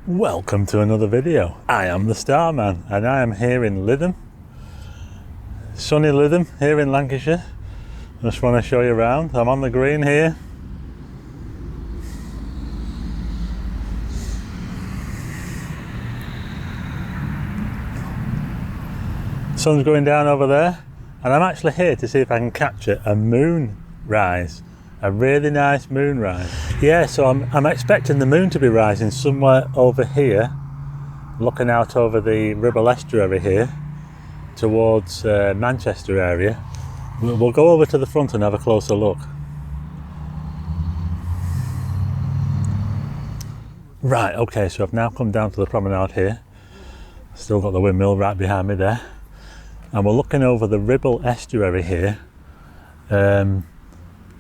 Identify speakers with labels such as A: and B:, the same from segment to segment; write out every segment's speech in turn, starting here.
A: Welcome to another video. I am the Starman and I am here in Lytham, sunny Lytham here in Lancashire. I just want to show you around. I'm on the green here. Sun's going down over there and I'm actually here to see if I can capture a moonrise. A really nice moonrise. Yeah, so I'm expecting the moon to be rising somewhere over here, looking out over the Ribble Estuary here towards Manchester area. We'll go over to the front and have a closer look. Right, okay, so I've now come down to the promenade here. Still got the windmill right behind me there. And we're looking over the Ribble Estuary here.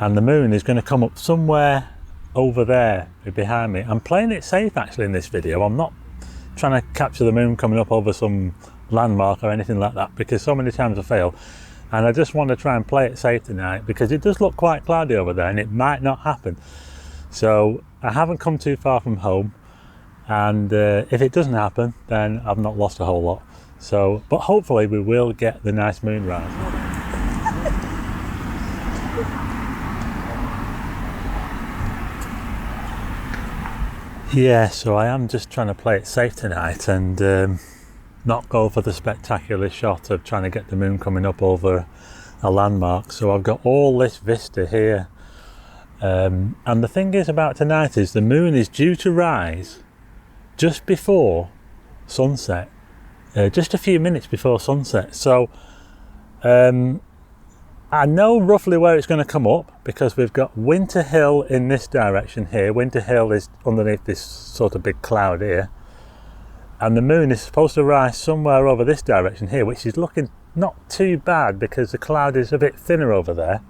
A: And the moon is going to come up somewhere over there behind me. I'm playing it safe actually in this video. I'm not trying to capture the moon coming up over some landmark or anything like that, because so many times I fail. And I just want to try and play it safe tonight because it does look quite cloudy over there and it might not happen. So I haven't come too far from home, and if it doesn't happen then I've not lost a whole lot. So, but hopefully we will get the nice moonrise. Yeah, so I am just trying to play it safe tonight and not go for the spectacular shot of trying to get the moon coming up over a landmark. So I've got all this vista here. And the thing is about tonight is the moon is due to rise just before sunset, just a few minutes before sunset. So I know roughly where it's going to come up because we've got Winter Hill in this direction here. Winter Hill is underneath this sort of big cloud here. And the moon is supposed to rise somewhere over this direction here, which is looking not too bad because the cloud is a bit thinner over there.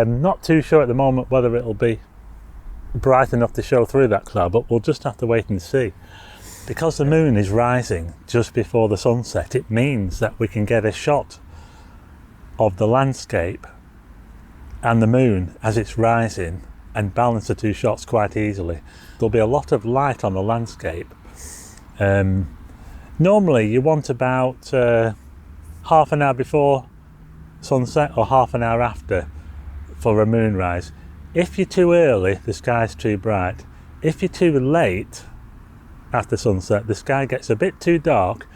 A: Not too sure at the moment whether it'll be bright enough to show through that cloud, but we'll just have to wait and see. Because the moon is rising just before the sunset, it means that we can get a shot of the landscape and the moon as it's rising and balance the two shots quite easily. There'll be a lot of light on the landscape. Normally you want about half an hour before sunset or half an hour after for a moonrise. If you're too early, the sky's too bright. If you're too late after sunset, the sky gets a bit too dark,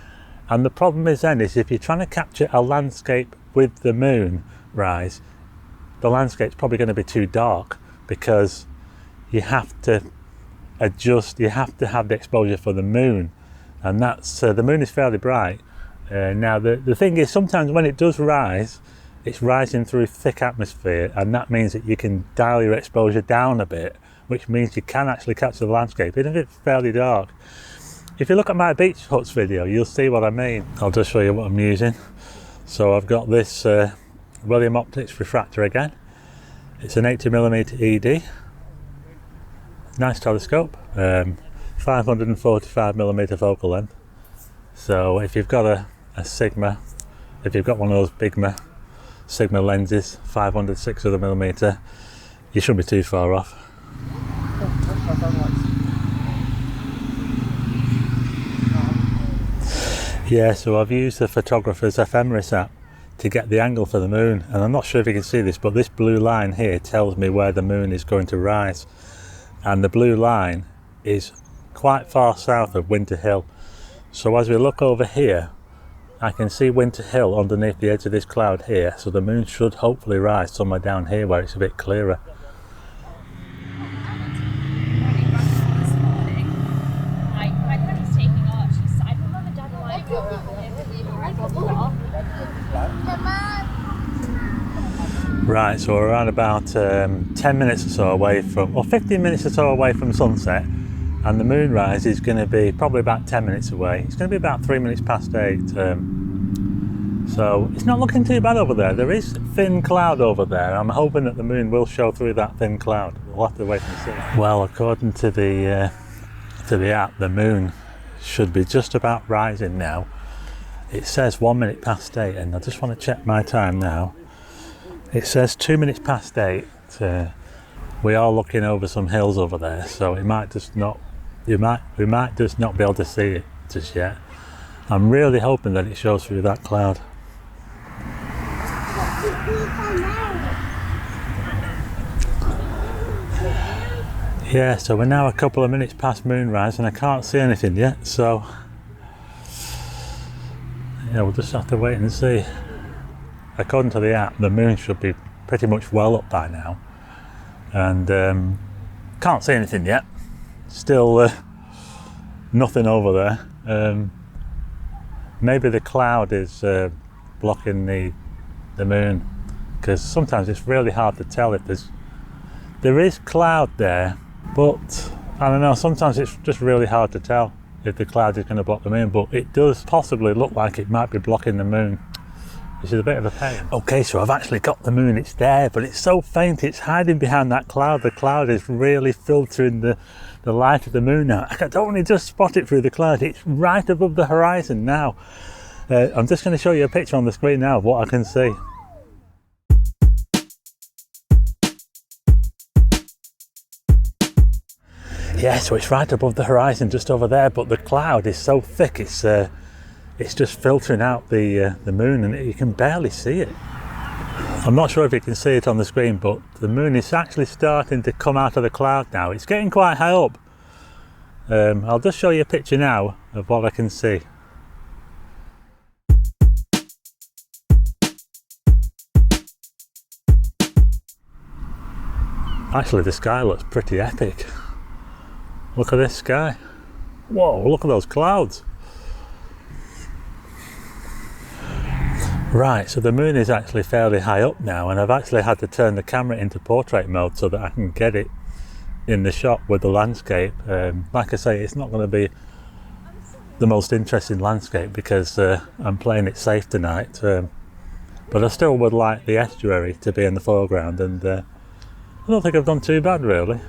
A: and the problem is then is if you're trying to capture a landscape with the moon rise, the landscape's probably going to be too dark because you have to adjust, you have to have the exposure for the moon, and that's the moon is fairly bright. Now the thing is, sometimes when it does rise, it's rising through thick atmosphere, and that means that you can dial your exposure down a bit, which means you can actually capture the landscape even if it's fairly dark. If you look at my beach huts video, you'll see what I mean. I'll just show you what I'm using. So I've got this William Optics refractor again. It's an 80mm ED. Nice telescope. 545mm focal length. So if you've got a Sigma, if you've got one of those big Sigma lenses, 500, 600mm, you shouldn't be too far off. Yeah, so I've used the photographer's ephemeris app to get the angle for the moon, and I'm not sure if you can see this, but this blue line here tells me where the moon is going to rise, and the blue line is quite far south of Winter Hill. So as we look over here, I can see Winter Hill underneath the edge of this cloud here, so the moon should hopefully rise somewhere down here where it's a bit clearer. Right, so we're around about 10 minutes or so away from, or 15 minutes or so away from sunset, and the moonrise is going to be probably about 10 minutes away. It's going to be about 3 minutes past 8. So it's not looking too bad over there. There is thin cloud over there. I'm hoping that the moon will show through that thin cloud. We'll have to wait and see. Well, according to the app, the moon should be just about rising now. It says 1 minute past 8, and I just want to check my time now. It says 2 minutes past 8. We are looking over some hills over there, so it might just not we might just not be able to see it just yet. I'm really hoping that it shows through that cloud. Yeah, so we're now a couple of minutes past moonrise and I can't see anything yet, so yeah, we'll just have to wait and see. According to the app, the moon should be pretty much well up by now, and can't see anything yet. Still nothing over there. Maybe the cloud is blocking the moon, because sometimes it's really hard to tell if there is cloud there, but I don't know, sometimes it's just really hard to tell if the cloud is going to block the moon, but it does possibly look like it might be blocking the moon, which is a bit of a pain. Okay, so I've actually got the moon, it's there, but it's so faint, it's hiding behind that cloud. The cloud is really filtering the light of the moon now. I can only just spot it through the cloud. It's right above the horizon now. I'm just going to show you a picture on the screen now of what I can see. Yeah, so it's right above the horizon just over there, but the cloud is so thick it's just filtering out the moon, and you can barely see it. I'm not sure if you can see it on the screen, but the moon is actually starting to come out of the cloud now. It's getting quite high up. I'll just show you a picture now of what I can see. Actually, the sky looks pretty epic. Look at this sky. Whoa, look at those clouds. Right, so the moon is actually fairly high up now, and I've actually had to turn the camera into portrait mode so that I can get it in the shot with the landscape. Like I say, it's not going to be the most interesting landscape because I'm playing it safe tonight, but I still would like the estuary to be in the foreground, and I don't think I've done too bad really.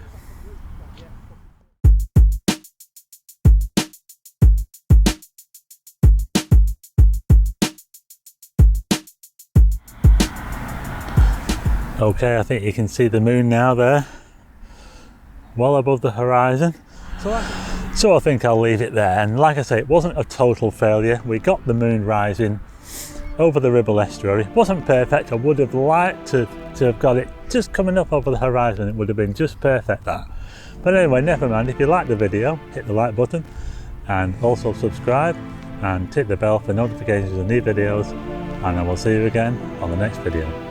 A: Okay, I think you can see the moon now there, well above the horizon. So I think I'll leave it there, and like I say, it wasn't a total failure. We got the moon rising over the Ribble Estuary. It wasn't perfect. I would have liked to have got it just coming up over the horizon. It would have been just perfect, that. But anyway, never mind. If you like the video, hit the like button and also subscribe and hit the bell for notifications of new videos, and I will see you again on the next video.